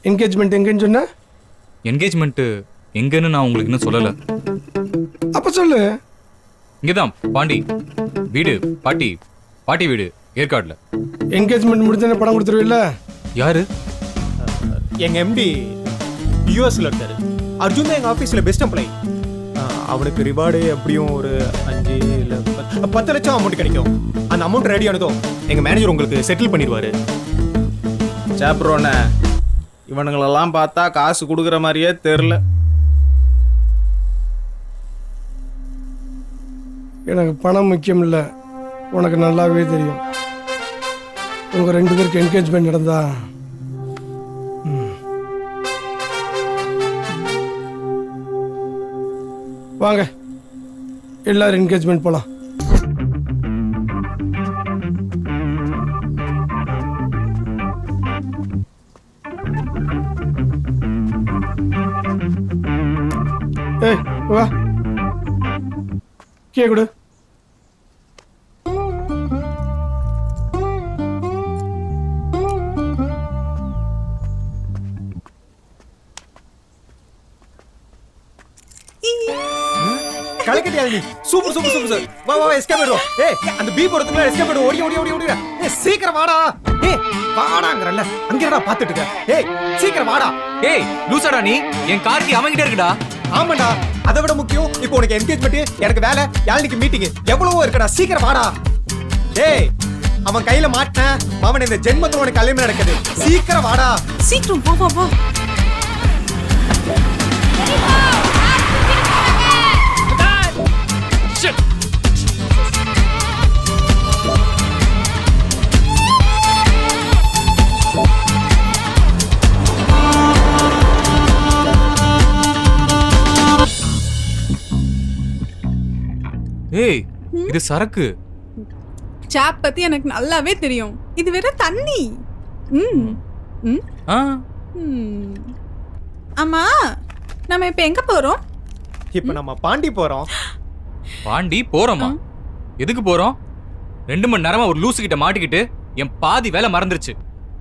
Engagement எங்கன்னு சொன்ன? Engagement எங்கன்னு நான் உங்களுக்கு இன்னும் சொல்லல. அப்ப சொல்லு. இங்கதான் பாண்டி வீடு, பாட்டி வீடு ஏற்காடுல. என்கேஜ்மெண்ட் முடிஞ்ச படம் கொடுத்துருவில்ல? யாரு? எங்க எம்டி யூஎஸ்ல இருக்காரு. அர்ஜுன் தான் எங்க ஆபீஸ்ல பெஸ்ட் எம்ப்ளாயி. அவனுக்கு ரிவார்டு எப்படியும் ஒரு 5 இல்ல 10 லட்சம் அமௌண்ட் கிடைக்கும். அந்த அமௌண்ட் ரெடி ஆனதும் எங்க மேனேஜர் உங்களுக்கு செட்டில் பண்ணிடுவாரு. சாப்ரோன இவனுங்களெல்லாம் பார்த்தா காசு கொடுக்குற மாதிரியே தெரில. எனக்கு பணம் முக்கியம் இல்லை, உனக்கு நல்லாவே தெரியும். உங்க 2 பேருக்கு என்கேஜ்மெண்ட் நடந்தா வாங்க எல்லாரும் என்கேஜ்மெண்ட் போலாம். ஏய் வா, கே கொடு. கலக்கட்டியா நீ? Super super super sir. வா வா எஸ்கேப் ஆயிடுவோம். ஏய் அந்த பீ போறதுக்குள்ள எஸ்கேப் ஆயிடுவோம். ஓடி ஓடி ஓடி ஓடி. ஏய் சீக்கிரம் வாடா. ஏய் வாடாங்கறல்ல. அங்க என்னடா பாத்துட்டு இருக்க? ஏய் சீக்கிரம் வாடா. ஏய் லூசாடா நீ? என் கார்க்கு அவங்கிட்ட இருக்குடா. ஆமாடா, அதை விட முக்கியம் இப்போ உனக்கு என்கேஜ்மெண்ட், எனக்கு வேலை, யாழ்னிக்கு மீட்டிங், எவ்வளவோ இருக்குடா. சீக்கிரம் வாடா. ஏய் அவன் கையில மாட்டின அவன் இந்த ஜென்மத்துல உனக்கு கல்யாணம் நடக்குது. சீக்கிரம் வாடா. சீக்கிரம் வா வா வா. ஏய் இது சரக்கு. சாப் பத்தி எனக்கு நல்லாவே தெரியும். இது வேற தண்ணி. ஆ ஆமா, நம்ம இப்ப எங்க போறோம்? இப்ப நம்ம பாண்டி போறோம். பாண்டி போறோமா? எதுக்கு போறோம்? 2 மணி நேரமா ஒரு லூசு கிட்ட மாட்டிக்கிட்டு என் பாதி வேலை மறந்துருச்சு.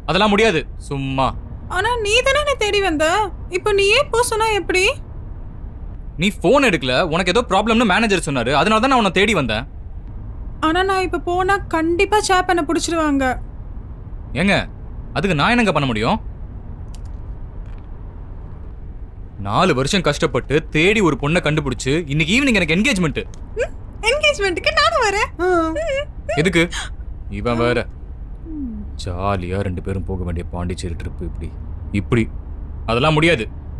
அதெல்லாம் முடியாது சும்மா. ஆனா நீ தானே தேடி வந்த. இப்போ நீயே போ சொன்னா எப்படி? நீ போன் எடுக்கல, உனக்கு ஏதோ ப்ராப்ளம்னு மேனேஜர் சொன்னாரு. அதனால தான் நான் உன்னை தேடி வந்தேன். ஆனா நான் இப்ப போனா கண்டிப்பா சாப் என்ன பிடிச்சிடுவாங்க. ஏங்க அதுக்கு நான் என்னங்க பண்ண முடியும்? 4 வருஷம் கஷ்டப்பட்டு தேடி ஒரு பொண்ணை கண்டுபிடிச்சு இன்னைக்கு ஈவினிங் எனக்கு என்கேஜ்மெண்ட். என்கேஜ்மெண்ட்க்கு நானும் வரேன். எதுக்கு? இவன் வேற ஜாலியா 2 பேரும் போக வேண்டிய பாண்டிச்சேரி ட்ரிப் இப்படி அதெல்லாம் முடியாது.